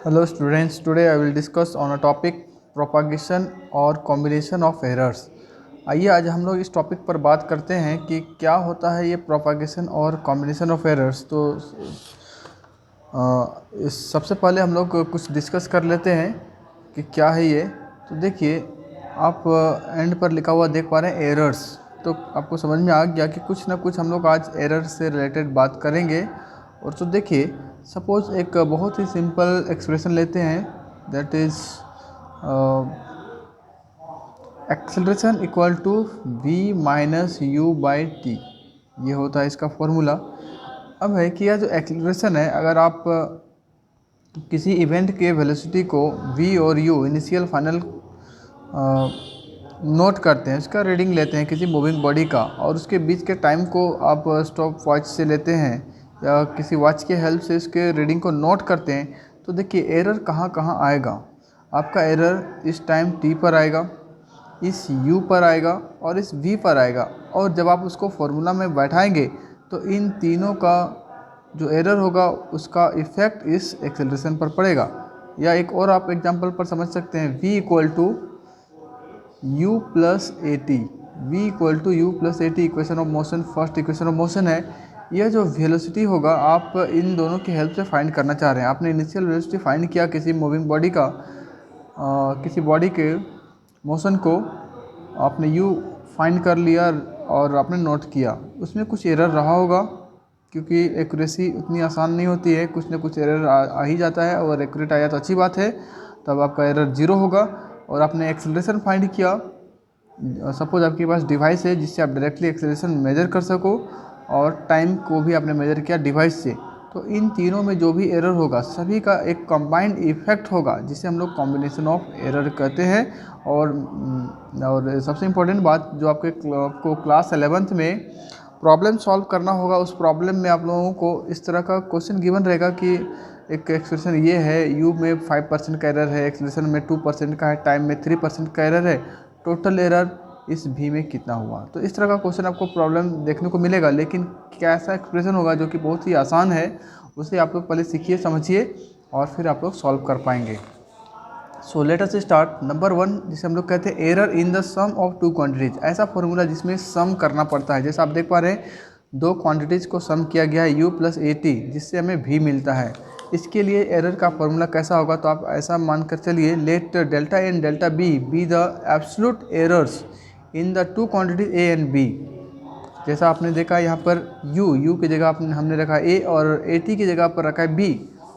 Hello students, today I will discuss on a topic propagation और combination of errors। आइए आज हम लोग इस टॉपिक पर बात करते हैं कि क्या होता है ये propagation और combination of errors। तो इस सबसे पहले हम लोग कुछ डिस्कस कर लेते हैं कि क्या है ये। तो देखिए आप एंड पर लिखा हुआ देख पा रहे हैं एरर्स, तो आपको समझ में आ गया कि कुछ ना कुछ हम लोग आज एरर से रिलेटेड बात करेंगे। और तो देखिए सपोज एक बहुत ही सिंपल एक्सप्रेशन लेते हैं, that is acceleration equal to v minus u by t. ये होता है इसका फॉर्मूला। अब है कि यह जो एक्सेलरेशन है, अगर आप किसी इवेंट के वेलोसिटी को v और u इनिशियल फाइनल नोट करते हैं, इसका रीडिंग लेते हैं किसी मूविंग बॉडी का, और उसके बीच के टाइम को आप स्टॉप वॉच से लेते हैं या किसी वॉच के हेल्प से इसके रीडिंग को नोट करते हैं, तो देखिए एरर कहाँ कहाँ आएगा। आपका एरर इस टाइम t पर आएगा, इस u पर आएगा और इस v पर आएगा। और जब आप उसको फॉर्मूला में बैठाएंगे तो इन तीनों का जो एरर होगा उसका इफ़ेक्ट इस एक्सेलरेशन पर पड़ेगा। या एक और आप एग्जांपल पर समझ सकते हैं, v equal to u plus a t. V equal to u plus a t equation of motion, first equation of motion है। यह जो वेलोसिटी होगा आप इन दोनों की हेल्प से फाइंड करना चाह रहे हैं। आपने इनिशियल वेलोसिटी फाइंड किया किसी मूविंग बॉडी का, किसी बॉडी के मोशन को आपने u फाइंड कर लिया और आपने नोट किया। उसमें कुछ एरर रहा होगा क्योंकि एक्यूरेसी उतनी आसान नहीं होती है, कुछ ना कुछ एरर आ ही जाता है। और एक्यूरेट आया तो अच्छी बात है, तब आपका एरर ज़ीरो होगा। और आपने एक्सेलरेशन फाइंड किया, सपोज आपके पास डिवाइस है जिससे आप डायरेक्टली एक्सेलरेशन मेजर कर सको और टाइम को भी आपने मेजर किया डिवाइस से, तो इन तीनों में जो भी एरर होगा सभी का एक कंबाइंड इफेक्ट होगा जिसे हम लोग कॉम्बिनेशन ऑफ एरर कहते हैं। और सबसे इम्पोर्टेंट बात जो आपको क्लास 11th में प्रॉब्लम सॉल्व करना होगा, उस प्रॉब्लम में आप लोगों को इस तरह का क्वेश्चन गिवन रहेगा कि एक एक्सप्रेशन ये है, u में 5% का एरर है, एक्सेलरेशन में 2% का है, टाइम में 3% का एरर है, टोटल एरर इस v में कितना हुआ। तो इस तरह का क्वेश्चन आपको प्रॉब्लम देखने को मिलेगा, लेकिन कैसा एक्सप्रेशन होगा जो कि बहुत ही आसान है, उसे आप लोग पहले सीखिए समझिए और फिर आप लोग सॉल्व कर पाएंगे। So let us start. Number 1 जिसे हम लोग कहते हैं error in the sum of two quantities. ऐसा फॉर्मूला जिसमें सम करना पड़ता है। जैसा आप देख पा रहे हैं दो क्वांटिटीज़ को सम किया गया है u प्लस ए टी, जिससे हमें v मिलता है। इसके लिए एरर का फॉर्मूला कैसा होगा, तो आप ऐसा मानकर चलिए, let delta a and delta b the absolute errors in the two quantities a and b. जैसा आपने देखा यहाँ पर u की जगह हमने रखा a और ए टी की जगह पर रखा है b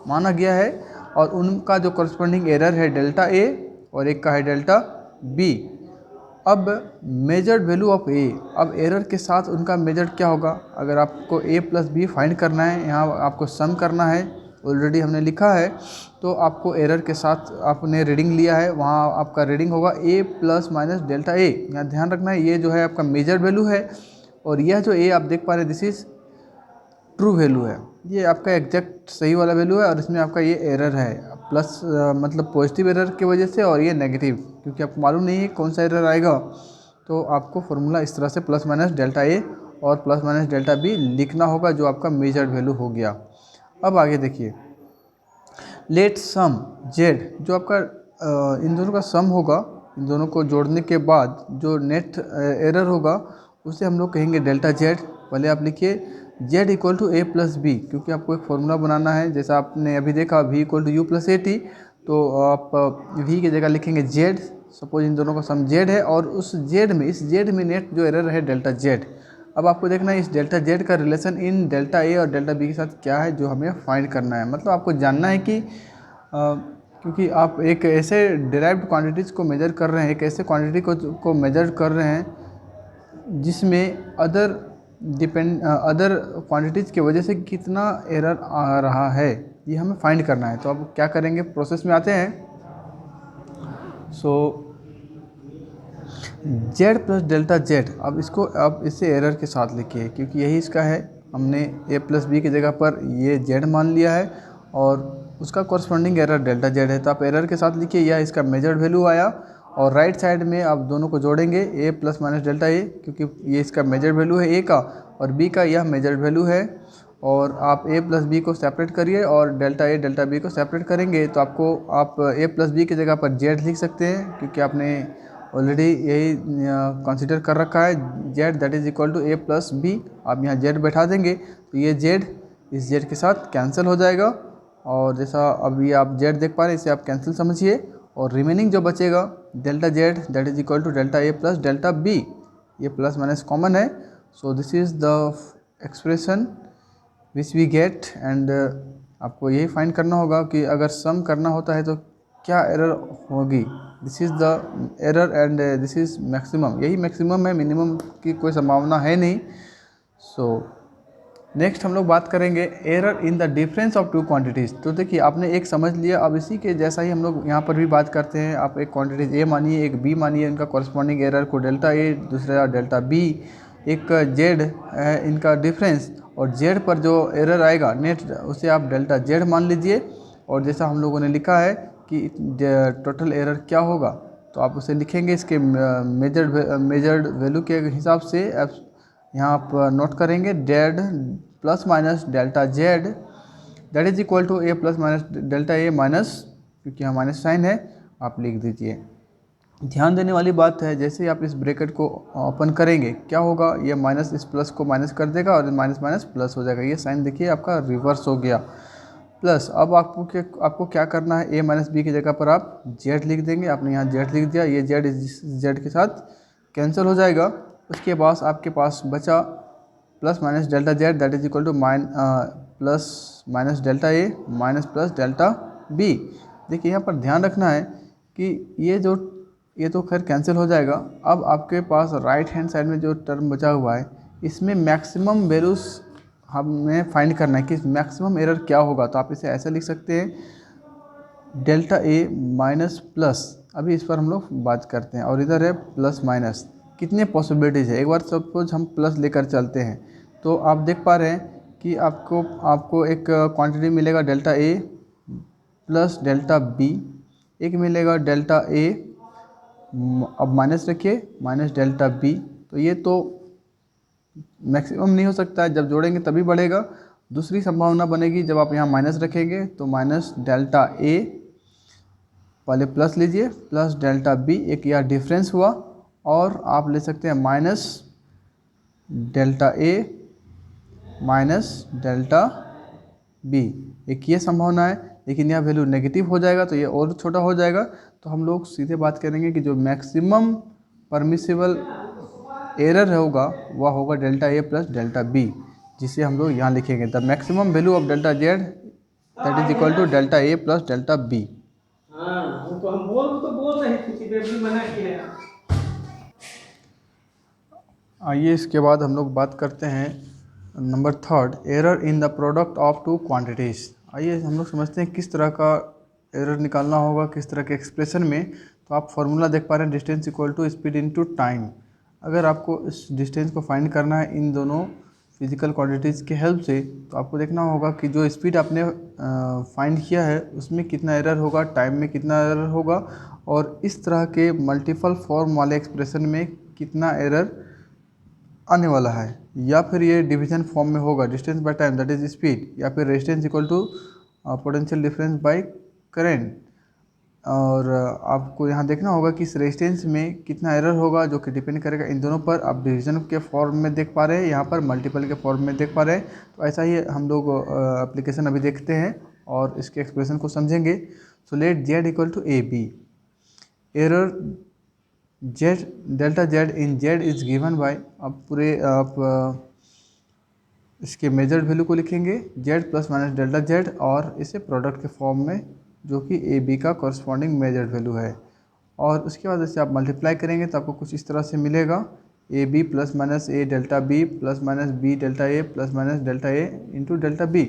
माना गया है, और उनका जो करस्पॉन्डिंग एरर है डेल्टा ए और एक का है डेल्टा बी। अब मेजर्ड वैल्यू ऑफ ए, अब एरर के साथ उनका मेजर्ड क्या होगा। अगर आपको a प्लस बी फाइंड करना है, यहाँ आपको सम करना है, ऑलरेडी हमने लिखा है, तो आपको एरर के साथ आपने रीडिंग लिया है, वहाँ आपका रीडिंग होगा a प्लस माइनस डेल्टा ए। यहाँ ध्यान रखना है ये जो है आपका मेजर्ड वैल्यू है, और यह जो a आप देख पा रहे हैं दिस इज़ ट्रू वैल्यू है, ये आपका एग्जैक्ट सही वाला वैल्यू है। और इसमें आपका ये एरर है प्लस मतलब पॉजिटिव एरर की वजह से, और ये नेगेटिव क्योंकि आपको मालूम नहीं है कौन सा एरर आएगा। तो आपको फॉर्मूला इस तरह से प्लस माइनस डेल्टा ए और प्लस माइनस डेल्टा बी लिखना होगा, जो आपका मेजर्ड वैल्यू हो गया। अब आगे देखिए, लेट सम जेड, जो आपका इन दोनों का सम होगा, इन दोनों को जोड़ने के बाद जो नेट एरर होगा उसे हम लोग कहेंगे डेल्टा जेड। पहले आप लिखिए z equal to a plus b, क्योंकि आपको एक फॉर्मूला बनाना है। जैसा आपने अभी देखा v equal to u plus a t, तो आप v की जगह लिखेंगे z। सपोज इन दोनों का सम z है और उस z में, इस z में नेट जो एरर है डेल्टा z। अब आपको देखना है इस डेल्टा z का रिलेशन इन डेल्टा ए और डेल्टा बी के साथ क्या है, जो हमें फाइंड करना है। मतलब आपको जानना है कि क्योंकि आप एक ऐसे डिराइव्ड क्वांटिटीज़ को मेजर कर रहे हैं, एक ऐसे क्वांटिटी को मेजर कर रहे हैं जिसमें अदर क्वांटिटीज़ की वजह से कितना एरर आ रहा है, ये हमें फाइंड करना है। तो अब क्या करेंगे, प्रोसेस में आते हैं। सो z प्लस डेल्टा z, अब इसको आप इसे एरर के साथ लिखिए क्योंकि यही इसका है। हमने a प्लस बी की जगह पर ये z मान लिया है और उसका कॉरस्पॉन्डिंग एरर डेल्टा z है, तो आप एरर के साथ लिखिए। यह इसका मेजर्ड वैल्यू आया, और राइट साइड में आप दोनों को जोड़ेंगे a प्लस माइनस डेल्टा ए, क्योंकि ये इसका मेजर्ड वैल्यू है a का और b का यह मेजर्ड वैल्यू है। और आप a प्लस बी को सेपरेट करिए और डेल्टा ए डेल्टा बी को सेपरेट करेंगे तो आपको आप a प्लस बी की जगह पर z लिख सकते हैं, क्योंकि आपने ऑलरेडी यही कंसीडर कर रखा है z that is equal to a plus b. आप यहाँ z बैठा देंगे तो ये z इस z के साथ कैंसिल हो जाएगा, और जैसा अभी आप z देख पा रहे हैं इसे आप कैंसिल समझिए, और रिमेनिंग जो बचेगा delta z that is equal to delta a plus delta b। ये प्लस माइनस कॉमन है, so this is the expression which we get. And आपको यही फाइंड करना होगा कि अगर सम करना होता है तो क्या एरर होगी। This is the error and this is maximum, यही मैक्सिमम है, मिनिमम की कोई संभावना है नहीं। सो नेक्स्ट हम लोग बात करेंगे error in the difference of two quantities. तो देखिए आपने एक समझ लिया, अब इसी के जैसा ही हम लोग यहाँ पर भी बात करते हैं। आप एक क्वांटिटीज ए मानिए एक बी मानिए, इनका कॉरस्पॉन्डिंग एरर को डेल्टा ए, दूसरा डेल्टा बी, एक जेड है इनका डिफरेंस, और जेड पर जो एरर आएगा नेट उसे आप डेल्टा जेड मान लीजिए। और जैसा हम लोगों ने लिखा है कि टोटल एरर क्या होगा तो आप उसे लिखेंगे इसके मेजर्ड वैल्यू के हिसाब से। आप यहाँ आप नोट करेंगे डेड plus minus delta z that is equal to a plus minus delta a minus, क्योंकि यहाँ माइनस साइन है आप लिख दीजिए। ध्यान देने वाली बात है, जैसे ही आप इस ब्रैकेट को ओपन करेंगे क्या होगा, ये माइनस इस प्लस को माइनस कर देगा और माइनस माइनस प्लस हो जाएगा। ये साइन देखिए आपका रिवर्स हो गया प्लस। अब आपको क्या करना है, ए माइनस बी की जगह पर आप जेड लिख देंगे। आपने यहाँ जेड लिख दिया, ये जेड इस जेड के साथ कैंसिल हो जाएगा। उसके बाद आपके पास बचा plus minus delta z that is equal to plus minus delta a minus plus delta b. देखिए यहाँ पर ध्यान रखना है कि ये तो खैर कैंसिल हो जाएगा। अब आपके पास राइट हैंड साइड में जो टर्म बचा हुआ है इसमें मैक्सिमम वैल्यूज हमें फाइंड करना है कि मैक्सिमम एरर क्या होगा। तो आप इसे ऐसे लिख सकते हैं डेल्टा ए माइनस प्लस, अभी इस पर हम लोग बात करते हैं, और इधर है प्लस माइनस। कितने पॉसिबिलिटीज़ है, एक बार सपोज हम प्लस लेकर चलते हैं तो आप देख पा रहे हैं कि आपको एक क्वांटिटी मिलेगा delta a plus delta B, एक मिलेगा डेल्टा ए, अब माइनस रखिए माइनस डेल्टा बी। तो ये तो मैक्सिमम नहीं हो सकता है, जब जोड़ेंगे तभी बढ़ेगा। दूसरी संभावना बनेगी जब आप यहाँ माइनस रखेंगे तो माइनस डेल्टा ए, पहले प्लस लीजिए प्लस डेल्टा बी, एक यह डिफरेंस हुआ, और आप ले सकते हैं minus delta a minus delta B, एक ये संभावना है। लेकिन यह वैल्यू नेगेटिव हो जाएगा तो ये और छोटा हो जाएगा। तो हम लोग सीधे बात करेंगे कि जो मैक्सिमम परमिसिबल एरर होगा वह होगा delta a plus delta b, जिसे हम लोग यहाँ लिखेंगे the maximum value of delta z that is equal to delta a plus delta b. तो हम बोल रहे थे कि बेबी मना किया। आइए इसके बाद हम लोग बात करते हैं number third, error in the product of two quantities. आइए हम लोग समझते हैं किस तरह का एरर निकालना होगा किस तरह के एक्सप्रेशन में। तो आप फॉर्मूला देख पा रहे हैं distance equal to speed into time. अगर आपको इस डिस्टेंस को फाइंड करना है इन दोनों फिजिकल क्वांटिटीज़ के हेल्प से, तो आपको देखना होगा कि जो स्पीड आपने फाइंड किया है उसमें कितना एरर होगा, टाइम में कितना एरर होगा, और इस तरह के मल्टीपल फॉर्म वाले एक्सप्रेशन में कितना एरर आने वाला है। या फिर ये डिवीजन फॉर्म में होगा distance by time that is speed, या फिर resistance equal to potential difference by current. और आपको यहाँ देखना होगा कि इस रेजिस्टेंस में कितना एरर होगा, जो कि डिपेंड करेगा इन दोनों पर। आप डिवीजन के फॉर्म में देख पा रहे हैं, यहाँ पर मल्टीपल के फॉर्म में देख पा रहे हैं। तो ऐसा ही हम लोग एप्लीकेशन अभी देखते हैं और इसके एक्सप्रेशन को समझेंगे। So let z equal to a b, error z delta z in z is given by, अब पूरे आप इसके मेजर्ड वैल्यू को लिखेंगे z plus minus delta z, और इसे प्रोडक्ट के फॉर्म में जो कि ए बी का कॉरस्पॉन्डिंग मेजर्ड वैल्यू है। और उसके बाद जैसे आप मल्टीप्लाई करेंगे तो आपको कुछ इस तरह से मिलेगा a b plus minus a delta b plus minus b delta a plus minus delta a into delta b.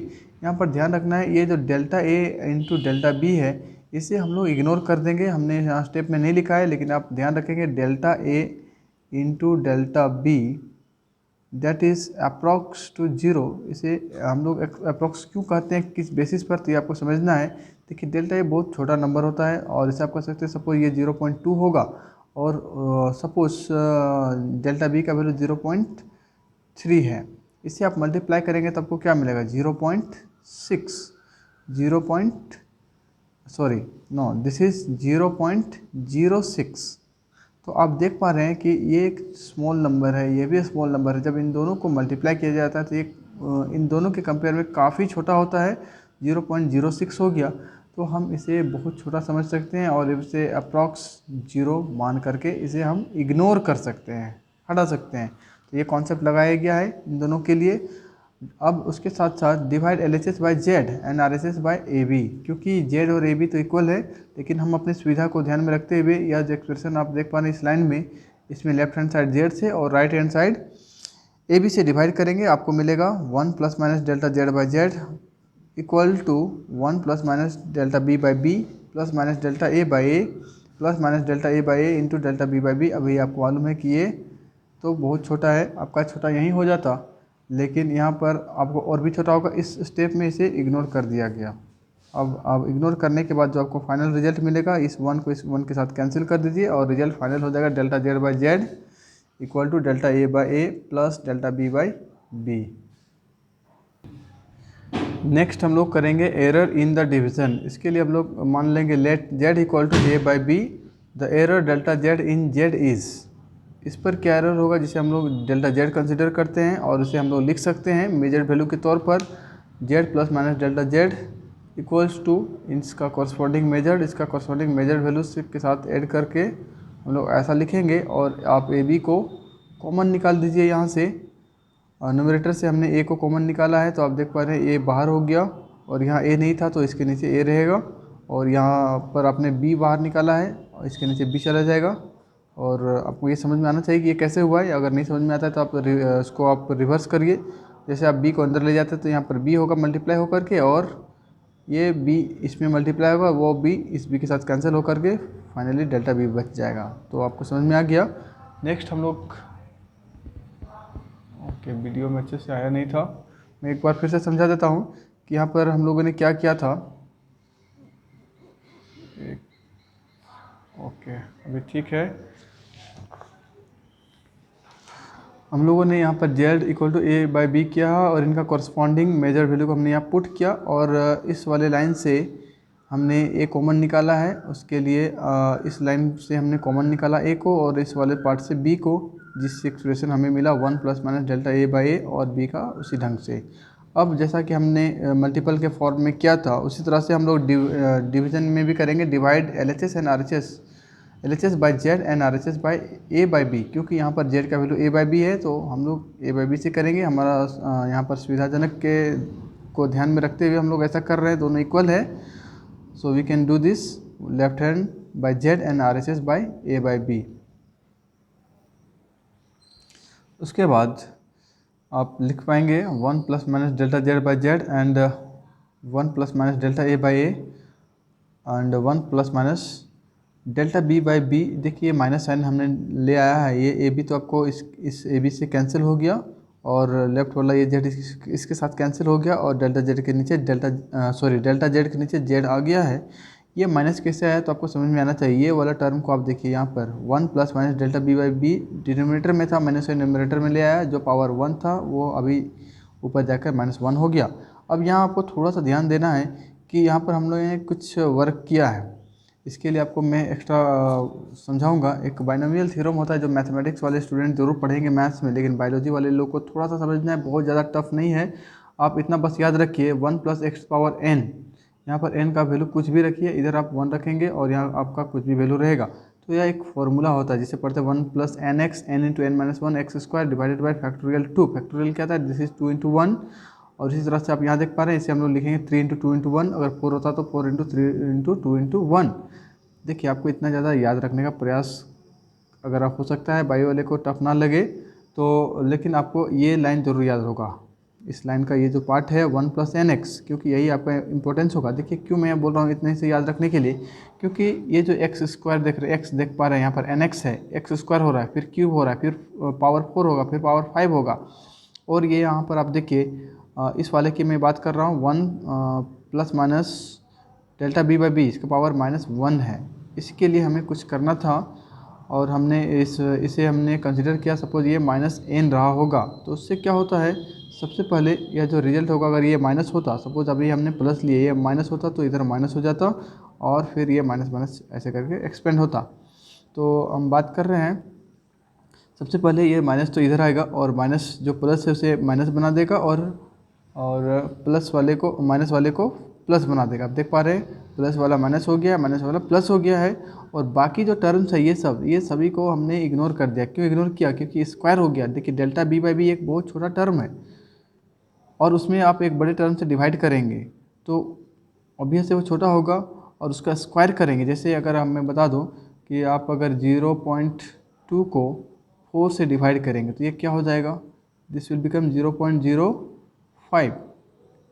यहाँ पर ध्यान रखना है ये जो delta a into delta b है इसे हम लोग इग्नोर कर देंगे, हमने यहाँ स्टेप में नहीं लिखा है, लेकिन आप ध्यान रखेंगे delta a into delta b that is approx to zero. इसे हम लोग अप्रॉक्स क्यों कहते हैं, किस बेसिस पर, तो ये आपको समझना है। देखिए डेल्टा ए बहुत छोटा नंबर होता है और इसे आप कह सकते हैं सपोज ये 0.2 होगा, और सपोज डेल्टा बी का वैल्यू 0.3 है। इसे आप मल्टीप्लाई करेंगे तो आपको क्या मिलेगा 0.06 तो आप देख पा रहे हैं कि ये एक स्मॉल नंबर है, ये भी स्मॉल नंबर है। जब इन दोनों को मल्टीप्लाई किया जाता है तो एक इन दोनों के कंपेयर में काफ़ी छोटा होता है, 0.06 हो गया। तो हम इसे बहुत छोटा समझ सकते हैं और इसे अप्रॉक्स 0 मान करके इसे हम इग्नोर कर सकते हैं, हटा सकते हैं। तो ये कॉन्सेप्ट लगाया गया है इन दोनों के लिए। अब उसके साथ साथ divide LHS by z and RHS by AB, क्योंकि जेड और AB तो इक्वल है, लेकिन हम अपनी सुविधा को ध्यान में रखते हुए यह जो एक्सप्रेशन आप देख पा रहे हैं इस लाइन में, इसमें लेफ्ट हैंड साइड जेड से और राइट हैंड साइड AB से डिवाइड करेंगे, आपको मिलेगा 1 plus minus delta z by z equal to 1 plus minus delta B by B plus minus delta A by A plus minus delta A by A into delta B by B. अभी आपको मालूम है कि ये तो बहुत छोटा है, आपका छोटा यहीं हो जाता, लेकिन यहाँ पर आपको और भी छोटा होगा। इस स्टेप में इसे इग्नोर कर दिया गया। अब इग्नोर करने के बाद जो आपको फाइनल रिजल्ट मिलेगा, इस 1 को इस 1 के साथ कैंसिल कर दीजिए और रिजल्ट फाइनल हो जाएगा delta z by z equal to delta A by A plus delta B by b. Next हम लोग करेंगे एरर इन द डिवीज़न। इसके लिए हम लोग मान लेंगे let z equal to a by b, the error delta z in z is. इस पर क्या एरर होगा जिसे हम लोग डेल्टा जेड कंसिडर करते हैं और इसे हम लोग लिख सकते हैं मेजर्ड वैल्यू के तौर पर z plus minus delta z equals to इसका कॉरस्पॉन्डिंग मेजर्ड, इसका कॉरस्पॉन्डिंग मेजर्ड वैल्यू के साथ ऐड करके हम लोग ऐसा लिखेंगे। और आप ए बी को कॉमन निकाल दीजिए यहाँ से, और न्यूमरेटर से हमने ए को कॉमन निकाला है तो आप देख पा रहे हैं ए बाहर हो गया और यहाँ ए नहीं था तो इसके नीचे ए रहेगा, और यहाँ पर आपने बी बाहर निकाला है और इसके नीचे बी चला जाएगा। और आपको ये समझ में आना चाहिए कि ये कैसे हुआ है। अगर नहीं समझ में आता है तो आप इसको आप रिवर्स करिए। जैसे आप बी को अंदर ले जाते हैं तो यहाँ पर बी होगा मल्टीप्लाई होकर के, और ये बी इसमें मल्टीप्लाई होगा, वो बी इस बी के साथ कैंसिल होकर के फाइनली डेल्टा बी बच जाएगा। तो आपको समझ में आ गया। नेक्स्ट हम लोग ओके वीडियो में अच्छे से आया नहीं था, मैं एक बार फिर से समझा देता हूँ कि यहाँ पर हम लोगों ने क्या किया था। ओके अभी ठीक है। हम लोगों ने यहाँ पर z equal to a by b किया और इनका कॉरस्पॉन्डिंग मेजर वैल्यू को हमने यहाँ पुट किया, और इस वाले लाइन से हमने ए कॉमन निकाला है। उसके लिए इस लाइन से हमने कॉमन निकाला ए को और इस वाले पार्ट से बी को, जिससे एक्सप्रेशन हमें मिला 1 plus minus delta A by A और बी का उसी ढंग से। अब जैसा कि हमने मल्टीपल के फॉर्म में किया था उसी तरह से हम लोग डिवीज़न में भी करेंगे। Divide LHS and RHS, LHS by z and RHS by a by B, क्योंकि यहाँ पर जेड का वैल्यू ए बाई बी है तो हम लोग ए बाई बी से करेंगे। हमारा यहाँ पर सुविधाजनक के को ध्यान में रखते हुए हम लोग ऐसा कर रहे हैं, दोनों इक्वल है। So we can do this left hand by z and RHS by a by b. उसके बाद आप लिख पाएंगे 1 plus minus delta z by z and 1 plus minus delta A by a and 1 plus minus delta B by b. देखिए minus sign हमने ले आया है, ये ए बी तो आपको इस ए बी से कैंसिल हो गया और लेफ्ट वाला ये जेड इसके साथ कैंसिल हो गया, और डेल्टा जेड के नीचे डेल्टा जेड के नीचे जेड आ गया है। ये माइनस कैसे आया तो आपको समझ में आना चाहिए। ये वाला टर्म को आप देखिए यहाँ पर 1 plus minus delta B by b denominator में था, मैंने उसे न्यूमरेटर में ले आया। जो पावर 1 था वो अभी ऊपर जाकर -1 हो गया। अब यहाँ आपको थोड़ा सा ध्यान देना है कि यहाँ पर हम लोगों ने कुछ वर्क किया है। इसके लिए आपको मैं एक्स्ट्रा समझाऊंगा। एक बाइनोमियल थ्योरम होता है जो मैथमेटिक्स वाले स्टूडेंट जरूर पढ़ेंगे मैथ्स में, लेकिन बायोलॉजी वाले लोग को थोड़ा सा समझना है, बहुत ज़्यादा टफ नहीं है। आप इतना बस याद रखिए 1 प्लस एक्स पावर n, यहाँ पर n का वैल्यू कुछ भी रखिए, इधर आप 1 रखेंगे और यहाँ आपका कुछ भी वैल्यू रहेगा। तो यह एक फॉर्मूला होता है जिसे पढ़ते हैं 1 plus n x n into n minus 1 x square divided by factorial 2। Factorial क्या था, दिस इज 2 इंटू 1। और इसी तरह से आप यहाँ देख पा रहे हैं, इसे हम लोग लिखेंगे 3 इंटू 2 इंटू 1। अगर 4 होता तो 4 इंटू 3 इंटू 2 इंटू 1। देखिए आपको इतना ज़्यादा याद रखने का प्रयास अगर आप हो सकता है, बायो वाले को टफ ना लगे तो, लेकिन आपको ये लाइन जरूर याद होगा। इस लाइन का ये जो पार्ट है 1 प्लस एन एक्स, क्योंकि यही आपका इंपॉर्टेंस होगा। देखिए क्यों मैं बोल रहा हूँ इतने से याद रखने के लिए, क्योंकि ये जो एक्स स्क्वायर देख रहे हैं, एक्स देख पा रहे हैं यहाँ पर एन एक्स है, एक्स स्क्वायर हो रहा है, फिर क्यूब हो रहा है, फिर पावर 4 होगा, फिर पावर 5 होगा। और ये यहाँ पर आप देखिए इस वाले की मैं बात कर रहा हूँ 1 plus minus delta B by b, इसका पावर -1 है। इसके लिए हमें कुछ करना था, और हमने इसे हमने कंसिडर किया, सपोज ये माइनस एन रहा होगा, तो उससे क्या होता है, सबसे पहले यह जो रिजल्ट होगा, अगर ये माइनस होता, सपोज अभी हमने प्लस लिए, ये माइनस होता तो इधर माइनस हो जाता और फिर ये माइनस माइनस ऐसे करके एक्सपेंड होता। तो हम बात कर रहे हैं, सबसे पहले ये माइनस तो इधर आएगा और माइनस जो प्लस है उसे माइनस बना देगा और प्लस वाले को माइनस वाले को प्लस बना देगा। आप देख पा रहे हैं प्लस वाला माइनस हो गया, माइनस वाला प्लस हो गया है। और बाकी जो टर्म्स है ये सभी को हमने इग्नोर कर दिया। क्यों इग्नोर किया? क्योंकि स्क्वायर हो गया। देखिए डेल्टा बी बाई बी एक बहुत छोटा टर्म है और उसमें आप एक बड़े टर्म से डिवाइड करेंगे तो ऑब्वियस है वो छोटा होगा और उसका स्क्वायर करेंगे। जैसे अगर हम मैं बता दूं कि आप अगर 0.2 को 4 से डिवाइड करेंगे तो ये क्या हो जाएगा, दिस विल बिकम 0.05,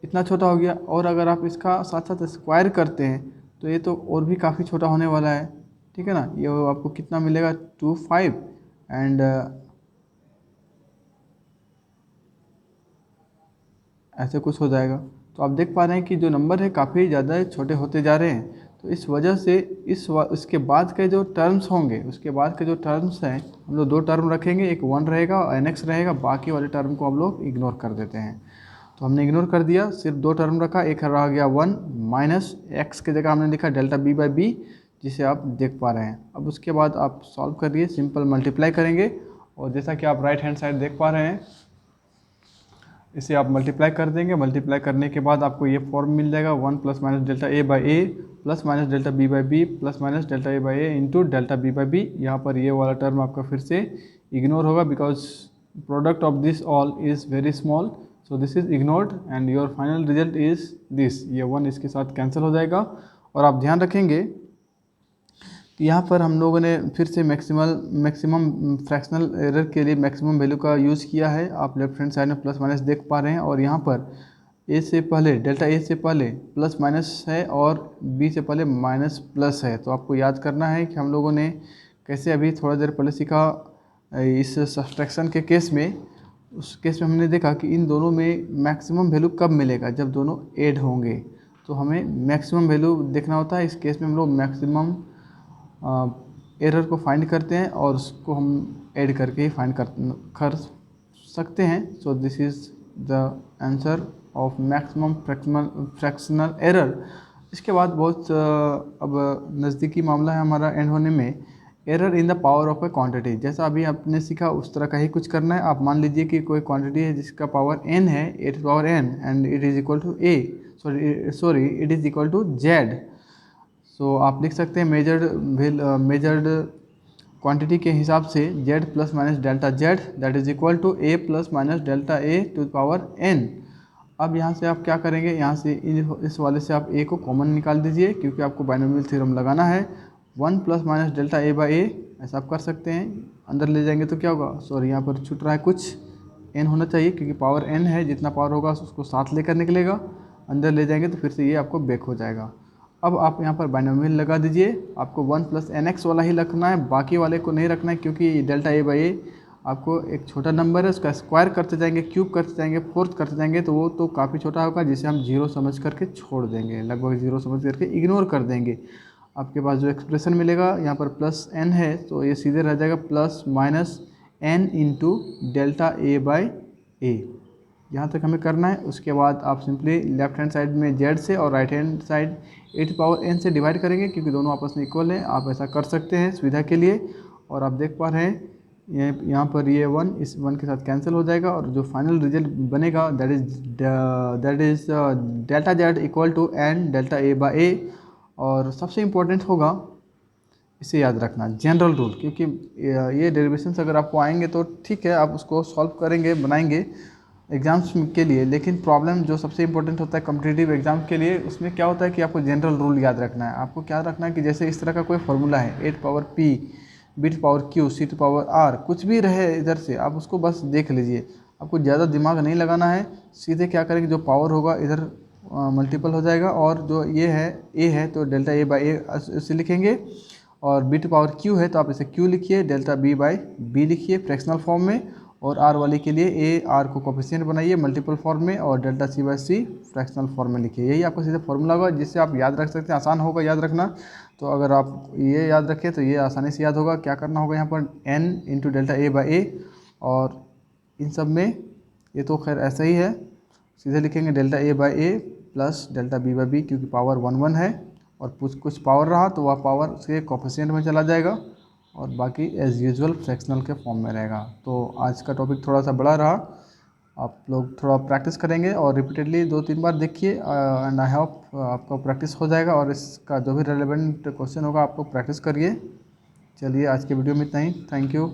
इतना छोटा हो गया। और अगर आप इसका साथ साथ स्क्वायर करते हैं तो ये तो और भी काफ़ी छोटा होने वाला है, ठीक है ना। ये आपको कितना मिलेगा 25 एंड ऐसे कुछ हो जाएगा। तो आप देख पा रहे हैं कि जो नंबर है काफ़ी ज़्यादा छोटे होते जा रहे हैं। तो इस वजह से इसके बाद के जो टर्म्स होंगे, उसके बाद के जो टर्म्स हैं, हम लोग दो टर्म रखेंगे, एक 1 रहेगा और nx रहेगा, बाकी वाले टर्म को हम लोग इग्नोर कर देते हैं। तो हमने इग्नोर कर दिया, सिर्फ दो टर्म रखा, एक रह गया 1 माइनस एक्स की जगह हमने लिखा डेल्टा बी बाई बी, जिसे आप देख पा रहे हैं। अब उसके बाद आप सॉल्व करिए, सिंपल मल्टीप्लाई करेंगे और जैसा कि आप राइट हैंड साइड देख पा रहे हैं, इसे आप मल्टीप्लाई कर देंगे। मल्टीप्लाई करने के बाद आपको ये फॉर्म मिल जाएगा 1 plus minus delta A by A plus minus delta B by B plus minus delta A by A into delta B by B. यहाँ पर ये वाला टर्म आपका फिर से इग्नोर होगा because product of this all is very small, so this is ignored and your final result is this. ये 1 इसके साथ कैंसिल हो जाएगा। और आप ध्यान रखेंगे कि यहाँ पर हम लोगों ने फिर से मैक्सिमम फ्रैक्शनल एरर के लिए मैक्सिमम वैल्यू का यूज़ किया है। आप लेफ्ट हैंड साइड में प्लस माइनस देख पा रहे हैं और यहाँ पर ए से पहले डेल्टा ए से पहले प्लस माइनस है और बी से पहले माइनस प्लस है। तो आपको याद करना है कि हम लोगों ने कैसे अभी थोड़ा देर पहले सीखा इस सब्सट्रैक्शन के केस में। उस केस में हमने देखा कि इन दोनों में मैक्सिमम वैल्यू कब मिलेगा, जब दोनों ऐड होंगे। तो हमें मैक्सिमम वैल्यू देखना होता है। इस केस में हम लोग मैक्सिमम एरर को फाइंड करते हैं और उसको हम ऐड करके ही फाइंड कर सकते हैं। सो this is the answer of maximum fractional error. इसके बाद बहुत अब नज़दीकी मामला है हमारा एंड होने में, error in the power of A quantity. जैसा अभी आपने सीखा उस तरह का ही कुछ करना है। आप मान लीजिए कि कोई क्वांटिटी है जिसका पावर n है, a to power n and it is equal to a, sorry it is equal to z। So आप लिख सकते हैं मेजर्ड क्वांटिटी के हिसाब से z plus minus delta z that is equal to a plus minus delta a to power n। अब यहाँ से आप क्या करेंगे, यहाँ से इस वाले से आप a को कॉमन निकाल दीजिए क्योंकि आपको बाइनोमियल थ्योरम लगाना है। 1 plus minus delta a by a ऐसा आप कर सकते हैं। अंदर ले जाएंगे तो क्या होगा, सॉरी यहाँ पर छूट रहा है कुछ, n होना चाहिए क्योंकि पावर n है, जितना पावर होगा उसको साथ लेकर निकलेगा। अंदर ले जाएंगे तो फिर से ये आपको बैक हो जाएगा। अब आप यहाँ पर बाइनोमियल लगा दीजिए। आपको 1 प्लस nx वाला ही रखना है, बाकी वाले को नहीं रखना है क्योंकि डेल्टा a बाई a आपको एक छोटा नंबर है, उसका स्क्वायर करते जाएंगे, क्यूब करते जाएंगे, फोर्थ करते जाएंगे तो वो तो काफ़ी छोटा होगा जिसे हम जीरो समझ करके छोड़ देंगे, लगभग जीरो समझ करके इग्नोर कर देंगे। आपके पास जो एक्सप्रेशन मिलेगा यहाँ पर प्लस n है तो ये सीधे रह जाएगा plus minus n into delta a by a। यहाँ तक हमें करना है। उसके बाद आप सिंपली लेफ्ट हैंड साइड में z से और right hand side a to power n से डिवाइड करेंगे क्योंकि दोनों आपस में इक्वल हैं। आप ऐसा कर सकते हैं सुविधा के लिए। और आप देख पा रहे हैं यहाँ पर ये 1 इस 1 के साथ कैंसिल हो जाएगा और जो फाइनल रिजल्ट बनेगा that is delta z equal to n delta a by a। और सबसे इम्पोर्टेंट होगा इसे याद रखना जनरल रूल, क्योंकि ये डेरिवेशंस अगर आपको आएंगे तो ठीक है आप उसको सॉल्व करेंगे, बनाएंगे एग्ज़ाम्स के लिए। लेकिन प्रॉब्लम जो सबसे इंपॉर्टेंट होता है कॉम्पिटिटिव एग्जाम के लिए, उसमें क्या होता है कि आपको जनरल रूल याद रखना है। आपको क्या रखना है कि जैसे इस तरह का कोई फॉर्मूला है, a to power p, b to power q, c to power r, कुछ भी रहे इधर से आप उसको बस देख लीजिए। आपको ज़्यादा दिमाग नहीं लगाना है, सीधे क्या करेंगे जो पावर होगा इधर मल्टीपल हो जाएगा और जो ये है a है तो डेल्टा a बाई a इसे लिखेंगे और b टू पावर q है तो आप इसे q लिखिए, डेल्टा b बाई b लिखिए फ्रैक्शनल फॉर्म में और आर वाली के लिए ए आर को कोफिशिएंट बनाइए मल्टीपल फॉर्म में और delta C by C fractional form में लिखिए। यही आपको सीधे फॉर्मूला होगा जिससे आप याद रख सकते हैं, आसान होगा याद रखना। तो अगर आप ये याद रखें तो ये आसानी से याद होगा। क्या करना होगा यहाँ पर N into delta A by A, और इन सब में ये तो खैर ऐसा ही है, सीधे लिखेंगे delta A by A plus delta B by B, क्योंकि पावर 1 1 है और कुछ पावर रहा तो वह पावर उसके कोफिशिएंट में चला जाएगा और बाकी एज़ यूजुअल फ्रैक्शनल के फॉर्म में रहेगा। तो आज का टॉपिक थोड़ा सा बड़ा रहा, आप लोग थोड़ा प्रैक्टिस करेंगे और रिपीटेडली 2 3 बार देखिए एंड आई होप आपका प्रैक्टिस हो जाएगा और इसका जो भी रेलेवेंट क्वेश्चन होगा आप लोग प्रैक्टिस करिए। चलिए आज के वीडियो में इतना ही, थैंक यू।